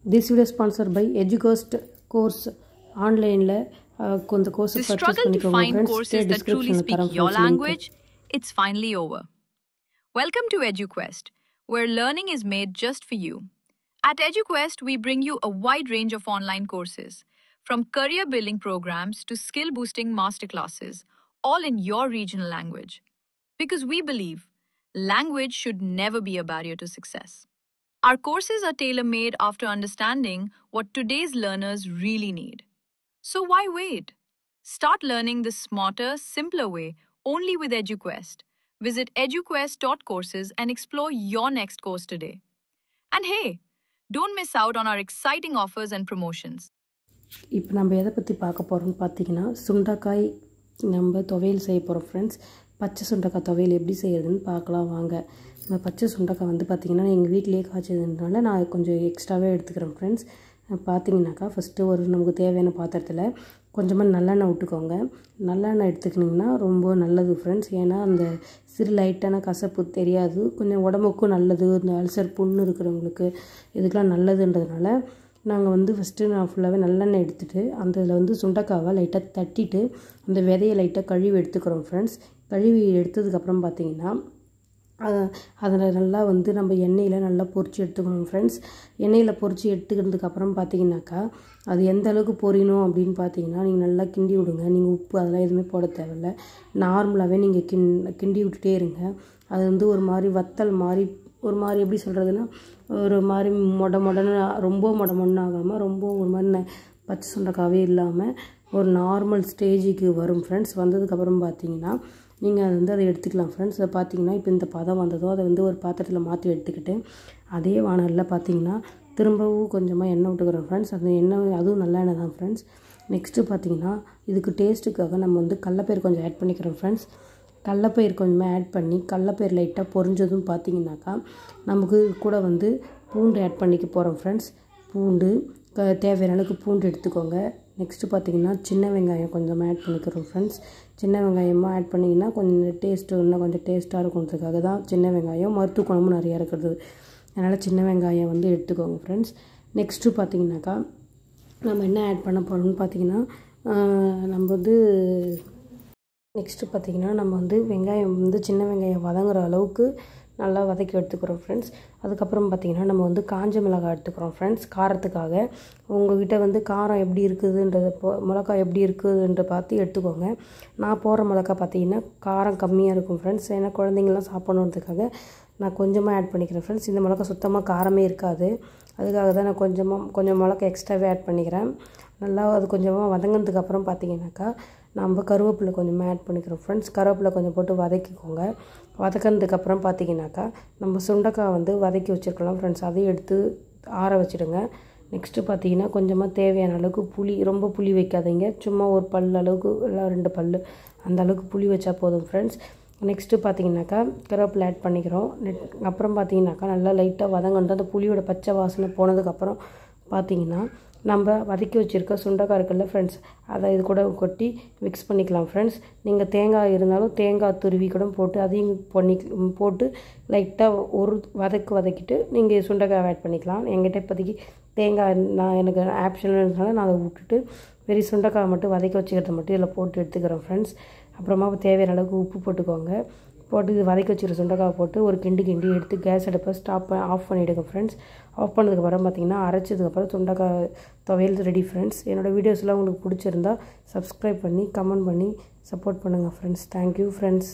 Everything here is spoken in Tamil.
This video is sponsored by EduQuest course online the course The purchase struggle to find friends, courses that truly speak your language, it's finally over. Welcome to EduQuest, where learning is made just for you. At EduQuest, we bring you a wide range of online courses, from career building programs to skill boosting masterclasses, all in your regional language. Because we believe language should never be a barrier to success. Our courses are tailor-made after understanding what today's learners really need. So why wait? Start learning the smarter, simpler way only with EduQuest. Visit eduquest.courses and explore your next course today. And hey, don't miss out on our exciting offers and promotions. இப்போ நம்ம எதை பற்றி பார்க்க போகிறோம்னு பார்த்தீங்கன்னா சுண்டைக்காய் நம்ம துவையல் செய்ய போகிறோம் ஃப்ரெண்ட்ஸ். பச்சை சுண்டைக்காய் துவையல் எப்படி செய்யறதுன்னு பார்க்கலாம் வாங்க. இந்த பச்சை சுண்டைக்காய் வந்து பார்த்திங்கன்னா எங்கள் வீட்டிலேயே காய்ச்சதுனால நான் கொஞ்சம் எக்ஸ்ட்ராவே எடுத்துக்கிறேன் ஃப்ரெண்ட்ஸ். பார்த்தீங்கன்னாக்கா ஃபஸ்ட்டு நமக்கு தேவையான பாத்திரத்தில் கொஞ்சமாக நல்லெண்ணெய் விட்டுக்கோங்க. நல்லெண்ணெய் எடுத்துக்கிட்டிங்கன்னா ரொம்ப நல்லது ஃப்ரெண்ட்ஸ். ஏன்னா அந்த சிறு லைட்டான கசப்பு தெரியாது, கொஞ்சம் உடம்புக்கும் நல்லது. இந்த அல்சர் புண்ணு இருக்கிறவங்களுக்கு இதுக்கெலாம் நல்லதுன்றதுனால நாங்கள் வந்து ஃபஸ்ட்டு நான் ஃபுல்லாகவே நல்லெண்ணெய் எடுத்துகிட்டு அந்த இதில் வந்து சுண்டைக்காவை லைட்டாக தட்டிட்டு அந்த விதையை லைட்டாக கழுவி எடுத்துக்கிறோம் ஃப்ரெண்ட்ஸ். கழுவி எடுத்ததுக்கப்புறம் பார்த்திங்கன்னா அதில் நல்லா வந்து நம்ம எண்ணெயில் நல்லா பொரித்து எடுத்துக்கணும் ஃப்ரெண்ட்ஸ். எண்ணெயில் பொரித்து எடுத்துக்கிறதுக்கப்புறம் பார்த்திங்கனாக்கா அது எந்த அளவுக்கு பொரியணும் அப்படின்னு பார்த்தீங்கன்னா நீங்கள் நல்லா கிண்டி விடுங்க. நீங்கள் உப்பு அதெல்லாம் எதுவுமே போட தேவையில்லை. நார்மலாகவே நீங்கள் கிண்டி விட்டுட்டே இருங்க. அது வந்து ஒரு மாதிரி வத்தல் மாதிரி ஒரு மாதிரி எப்படி சொல்கிறதுன்னா ஒரு மாதிரி மொடன்னு ரொம்ப மொடன்னு ஆகாமல் ரொம்ப ஒரு மாதிரி பச்சை சுண்டைக்காவே இல்லாமல் ஒரு நார்மல் ஸ்டேஜுக்கு வரும் ஃப்ரெண்ட்ஸ். வந்ததுக்கப்புறம் பார்த்தீங்கன்னா நீங்கள் அது வந்து அதை எடுத்துக்கலாம் ஃப்ரெண்ட்ஸ். அதை பார்த்தீங்கன்னா இப்போ இந்த பதம் வந்ததோ அதை வந்து ஒரு பாத்திரத்தில் மாற்றி எடுத்துக்கிட்டு அதே வானலில் பார்த்தீங்கன்னா திரும்பவும் கொஞ்சமாக எண்ணெய் விட்டுக்கிறோம் ஃப்ரெண்ட்ஸ். அந்த எண்ணெய் அதுவும் நல்ல எண்ணெய் தான் ஃப்ரெண்ட்ஸ். நெக்ஸ்ட்டு பார்த்தீங்கன்னா இதுக்கு டேஸ்ட்டுக்காக நம்ம வந்து கடலப்பயிறு கொஞ்சம் ஆட் பண்ணிக்கிறோம் ஃப்ரெண்ட்ஸ். கடலப்பயிறு கொஞ்சமாக ஆட் பண்ணி கடலப்பயிறு லைட்டாக பொரிஞ்சதும் பார்த்தீங்கன்னாக்கா நமக்கு கூட வந்து பூண்டு ஆட் பண்ணிக்க போகிறோம் ஃப்ரெண்ட்ஸ். பூண்டு தேவையான அளவுக்கு பூண்டு எடுத்துக்கோங்க. நெக்ஸ்ட்டு பார்த்திங்கன்னா சின்ன வெங்காயம் கொஞ்சமாக ஆட் பண்ணிக்கிறோம் ஃப்ரெண்ட்ஸ். சின்ன வெங்காயமாக ஆட் பண்ணிங்கன்னா கொஞ்சம் டேஸ்ட்டு இன்னும் கொஞ்சம் டேஸ்ட்டாக இருக்குன்றதுக்காக தான் சின்ன வெங்காயம். மருத்துவ குணமும் நிறையா இருக்கிறது, அதனால் சின்ன வெங்காயம் வந்து எடுத்துக்கோங்க ஃப்ரெண்ட்ஸ். நெக்ஸ்ட்டு பார்த்திங்கனாக்கா நம்ம என்ன ஆட் பண்ண போகிறோம்னு பார்த்திங்கன்னா நம்ம வந்து நெக்ஸ்ட்டு பார்த்திங்கன்னா நம்ம வந்து வெங்காயம் வந்து சின்ன வெங்காயம் வதங்குற அளவுக்கு நல்லா வதக்கி எடுத்துக்கிறோம் ஃப்ரெண்ட்ஸ். அதுக்கப்புறம் பார்த்திங்கன்னா நம்ம வந்து காஞ்ச மிளகாய் எடுத்துக்கிறோம் ஃப்ரெண்ட்ஸ் காரத்துக்காக. உங்கள்கிட்ட வந்து காரம் எப்படி இருக்குதுன்றது மிளகாய் எப்படி இருக்குதுன்ற பார்த்து எடுத்துக்கோங்க. நான் போடுற மிளகாய் பார்த்திங்கன்னா காரம் கம்மியாக இருக்கும் ஃப்ரெண்ட்ஸ். ஏன்னா குழந்தைங்களாம் சாப்பிடணுன்றதுக்காக நான் கொஞ்சமாக ஆட் பண்ணிக்கிறேன் ஃப்ரெண்ட்ஸ். இந்த மிளகாய் சுத்தமாக காரமே இருக்காது, அதுக்காக தான் நான் கொஞ்சம் மிளகாய் எக்ஸ்ட்ராவே ஆட் பண்ணிக்கிறேன். நல்லா அது கொஞ்சமாக வதங்கினதுக்கப்புறம் பார்த்திங்கனாக்கா நம்ம கருவேப்பிலை கொஞ்சமாக ஆட் பண்ணிக்கிறோம் ஃப்ரெண்ட்ஸ். கருவேப்பிலை கொஞ்சம் போட்டு வதக்கிக்கோங்க. வதக்கினதுக்கப்புறம் பார்த்திங்கனாக்கா நம்ம சுண்டைக்காய் வந்து வதக்கி வச்சுருக்கலாம் ஃப்ரெண்ட்ஸ். அதையும் எடுத்து ஆற வச்சுடுங்க. நெக்ஸ்ட்டு பார்த்திங்கன்னா கொஞ்சமாக தேவையான அளவுக்கு புளி, ரொம்ப புளி வைக்காதீங்க, சும்மா ஒரு பல் அளவுக்கு இல்லை 2 பல் அந்த அளவுக்கு புளி வச்சா போதும் ஃப்ரெண்ட்ஸ். நெக்ஸ்ட்டு பார்த்திங்கனாக்கா கருவேப்பிலை ஆட் பண்ணிக்கிறோம். அப்புறம் பார்த்திங்கனாக்கா நல்லா லைட்டாக வதங்கிட்டு அந்த புளியோட பச்சை வாசனை போனதுக்கப்புறம் பார்த்திங்கன்னா நம்ம வதக்கி வச்சுருக்க சுண்டைக்காய் இருக்குல்ல ஃப்ரெண்ட்ஸ், அதை இது கூட கொட்டி மிக்ஸ் பண்ணிக்கலாம் ஃப்ரெண்ட்ஸ். நீங்கள் தேங்காய் இருந்தாலும் தேங்காய் துருவி கூட போட்டு அதையும் போட்டு லைட்டாக ஒரு வதக்கிட்டு நீங்கள் சுண்டைக்காய் ஆட் பண்ணிக்கலாம். எங்கிட்ட இப்போதைக்கு தேங்காய் எனக்கு ஆப்ஷனல்னால நான் அதை விட்டுட்டு வெறும் சுண்டைக்காய் மட்டும் வதக்கி வச்சுக்கிறத மட்டும் இதில் போட்டு எடுத்துக்கிறேன் ஃப்ரெண்ட்ஸ். அப்புறமா தேவையான அளவுக்கு உப்பு போட்டுக்கோங்க. போட்டு இது வதக்கி வச்சுக்கிற சுண்டைக்காய் போட்டு ஒரு கிண்டி எடுத்து கேஸ் அடுப்பை ஆஃப் பண்ணிவிடுங்க ஃப்ரெண்ட்ஸ். ஆஃப் பண்ணதுக்கப்புறம் பார்த்திங்கன்னா அரைச்சதுக்கப்புறம் சுண்டைக்காய் துவையல் ரெடி ஃப்ரெண்ட்ஸ். என்னோடய வீடியோஸ்லாம் உங்களுக்கு பிடிச்சிருந்தா சப்ஸ்கிரைப் பண்ணி கமெண்ட் பண்ணி சப்போர்ட் பண்ணுங்கள் ஃப்ரெண்ட்ஸ். Thank you friends.